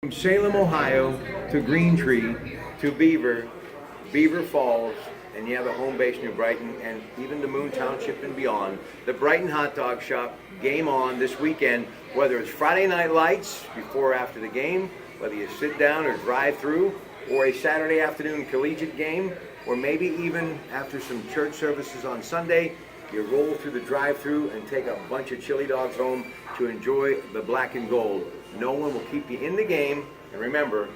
From Salem, Ohio to Green Tree to Beaver Falls, and you have a home base near Brighton and even the Moon Township and beyond. The Brighton Hot Dog Shop, game on this weekend, whether it's Friday Night Lights before or after the game, whether you sit down or drive through, or a Saturday afternoon collegiate game, or maybe even after some church services on Sunday, you roll through the drive-through and take a bunch of chili dogs home to enjoy the black and gold. No one will keep you in the game, and remember,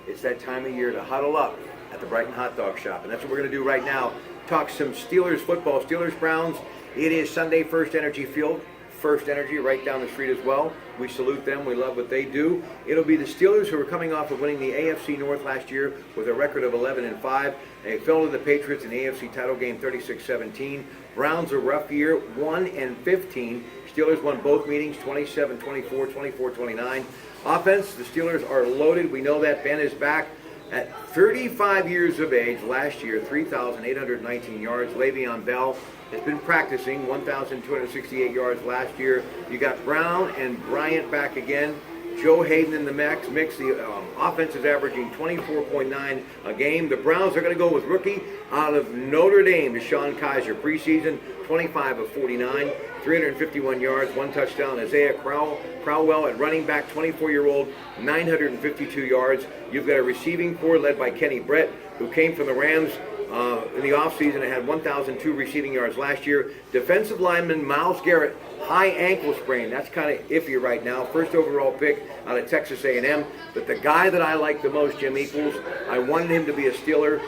it's that time of year to huddle up at the Brighton Hot Dog Shop, and that's what we're going to do right now. Talk some Steelers football, Steelers Browns. It is Sunday, First Energy Field. First Energy right down the street as well. We salute them. We love what they do. It'll be the Steelers who are coming off of winning the AFC North last year with a record of 11-5. They fell to the Patriots in the AFC title game 36-17. Browns a rough year, 1-15. Steelers won both meetings 27-24, 24-29. Offense, the Steelers are loaded. We know that. Ben is back at 35 years of age last year, 3,819 yards. Le'Veon Bell has been practicing, 1,268 yards last year. You got Brown and Bryant back again. Joe Hayden in the mix. The offense is averaging 24.9 a game. The Browns are going to go with rookie out of Notre Dame, Deshaun Kaiser, preseason, 25 of 49, 351 yards, one touchdown. Isaiah Crowell at running back, 24-year-old, 952 yards. You've got a receiving corps led by Kenny Brett, who came from the Rams in the offseason and had 1,002 receiving yards last year. Defensive lineman Myles Garrett, high ankle sprain. That's kind of iffy right now. First overall pick out of Texas A&M. But the guy that I like the most, Jim Equals, I wanted him to be a Steeler.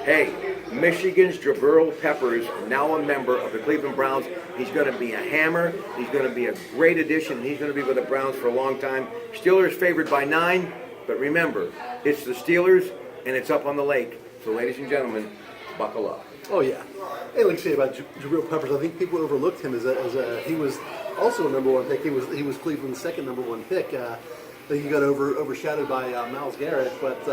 Hey, Michigan's Jabril Peppers, now a member of the Cleveland Browns. He's going to be a hammer. He's going to be a great addition. He's going to be with the Browns for a long time. Steelers favored by 9. But remember, it's the Steelers, and it's up on the lake. So, ladies and gentlemen, buckle up. Oh, yeah. Hey, like you say about Jabril Peppers, I think people overlooked him he was also a number one pick. He was Cleveland's second number one pick. I think he got overshadowed by Myles Garrett, but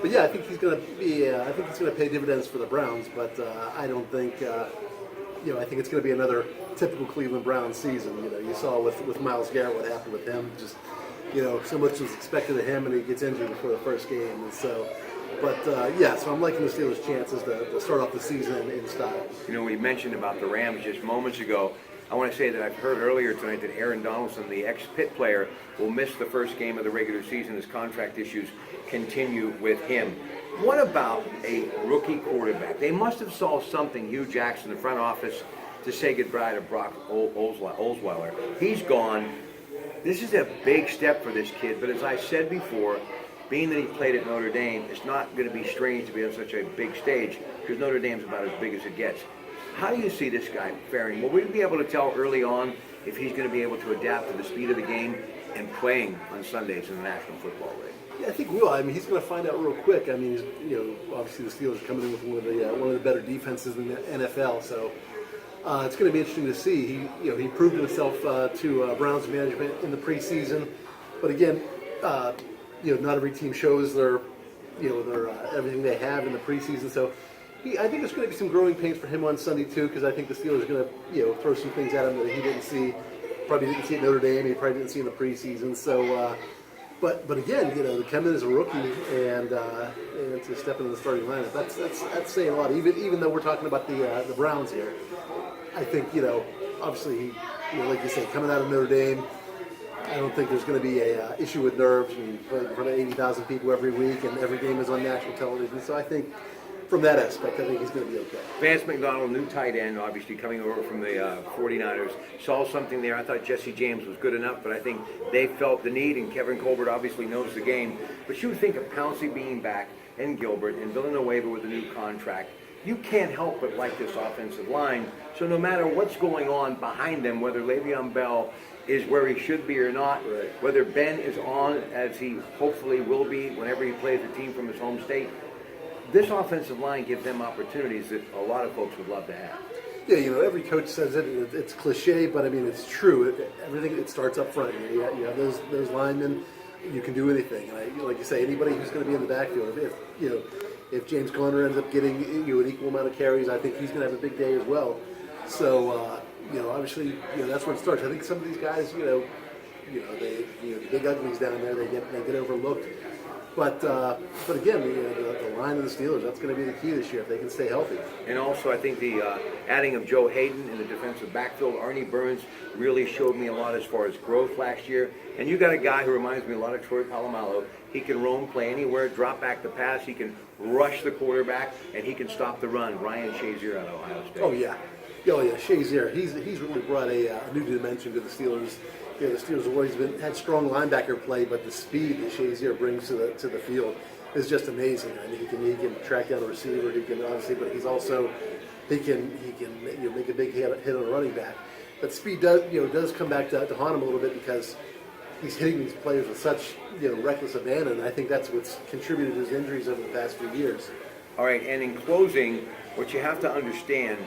yeah, I think he's going to be. I think he's going to pay dividends for the Browns, but I don't think. I think it's going to be another typical Cleveland Browns season. You saw with Myles Garrett what happened with him. Just so much was expected of him, and he gets injured before the first game, and so. But, so I'm liking the Steelers' chances to start off the season in style. We mentioned about the Rams just moments ago. I want to say that I've heard earlier tonight that Aaron Donaldson, the ex-Pitt player, will miss the first game of the regular season as contract issues continue with him. What about a rookie quarterback? They must have saw something, Hugh Jackson, the front office, to say goodbye to Brock Osweiler. He's gone. This is a big step for this kid, but as I said before, being that he played at Notre Dame, it's not going to be strange to be on such a big stage because Notre Dame's about as big as it gets. How do you see this guy faring? Will we be able to tell early on if he's going to be able to adapt to the speed of the game and playing on Sundays in the National Football League? Yeah, I think we will. I mean, he's going to find out real quick. I mean, obviously the Steelers are coming in with one of the better defenses in the NFL, so it's going to be interesting to see. He proved himself to Browns management in the preseason, but again. Not every team shows their everything they have in the preseason. So, I think there's going to be some growing pains for him on Sunday too, because I think the Steelers are going to throw some things at him that he didn't see, probably didn't see at Notre Dame. He probably didn't see in the preseason. So, but again, to come in as a rookie and to step into the starting lineup, that's saying a lot. Even though we're talking about the Browns here, I think obviously like you said, coming out of Notre Dame. I don't think there's going to be a issue with nerves and playing in front of 80,000 people every week, and every game is on national television. So I think, from that aspect, I think he's going to be okay. Vance McDonald, new tight end, obviously coming over from the 49ers, saw something there. I thought Jesse James was good enough, but I think they felt the need, and Kevin Colbert obviously knows the game. But you would think of Pouncey being back, and Gilbert, and Villanueva with a new contract. You can't help but like this offensive line. So no matter what's going on behind them, whether Le'Veon Bell is where he should be or not, right. Whether Ben is on, as he hopefully will be whenever he plays a team from his home state, this offensive line gives them opportunities that a lot of folks would love to have. Yeah, every coach says it. It's cliche, but I mean it's true. Everything starts up front. You have those linemen. You can do anything. Like you say, anybody who's going to be in the backfield. If James Conner ends up getting an equal amount of carries, I think he's going to have a big day as well. So obviously, that's where it starts. I think some of these guys, the big uglies down there, they get overlooked. But again, the line of the Steelers, that's going to be the key this year if they can stay healthy. And also, I think the adding of Joe Hayden in the defensive backfield, Arnie Burns really showed me a lot as far as growth last year. And you got a guy who reminds me a lot of Troy Polamalu. He can roam, play anywhere, drop back the pass. He can rush the quarterback, and he can stop the run. Ryan Shazier out of Ohio State. Oh yeah, Shazier. He's really brought a new dimension to the Steelers. The Steelers have always had strong linebacker play, but the speed that Shazier brings to the field is just amazing. I mean, he can track down a receiver. He can obviously, but he's also he can make a big hit on a running back. But speed does come back to haunt him a little bit because he's hitting these players with such reckless abandon. And I think that's what's contributed to his injuries over the past few years. All right, and in closing, what you have to understand,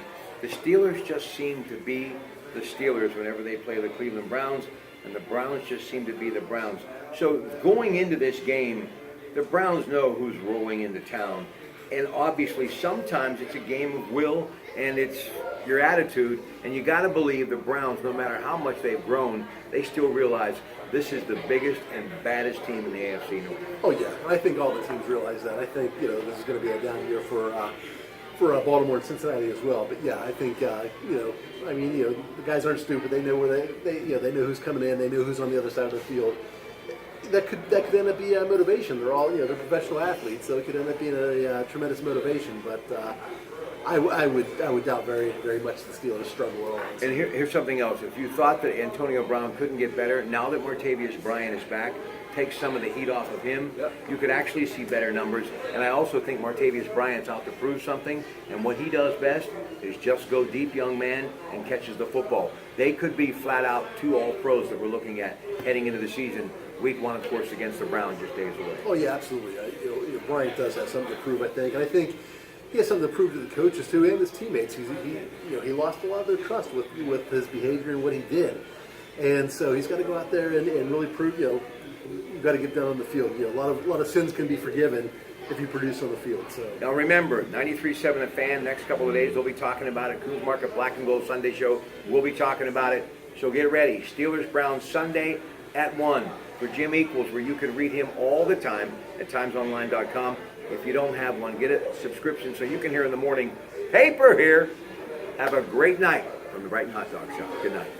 the Steelers just seem to be the Steelers whenever they play the Cleveland Browns, and the Browns just seem to be the Browns. So going into this game, the Browns know who's rolling into town. And obviously sometimes it's a game of will and it's your attitude, and you got to believe the Browns, no matter how much they've grown, they still realize this is the biggest and baddest team in the AFC North. Oh yeah, I think all the teams realize that. I think this is going to be a down year for Baltimore and Cincinnati as well. But yeah, I think the guys aren't stupid. They know where they know who's coming in. They know who's on the other side of the field. That could end up being motivation. They're all they're professional athletes, so it could end up being a tremendous motivation. But I would doubt very very much the Steelers struggle at all. And here's something else. If you thought that Antonio Brown couldn't get better, now that Martavius Bryant is back, take some of the heat off of him, you could actually see better numbers. And I also think Martavius Bryant's out to prove something, and what he does best is just go deep, young man, and catches the football. They could be flat out 2 All-Pros that we're looking at heading into the season. Week 1, of course, against the Browns, just days away. Oh yeah, absolutely. Bryant does have something to prove, I think, and I think he has something to prove to the coaches too and his teammates. He lost a lot of their trust with his behavior and what he did, and so he's got to go out there and really prove. You've got to get down on the field. A lot of sins can be forgiven if you produce on the field. So now remember, 93.7 The Fan. Next couple of days, we'll be talking about it. Coons Market Black and Gold Sunday Show. We'll be talking about it. So get ready. Steelers Browns Sunday at 1 for Jim Equals, where you can read him all the time at timesonline.com. If you don't have one, get a subscription so you can hear in the morning. Paper here. Have a great night from the Brighton Hot Dog Shop. Good night.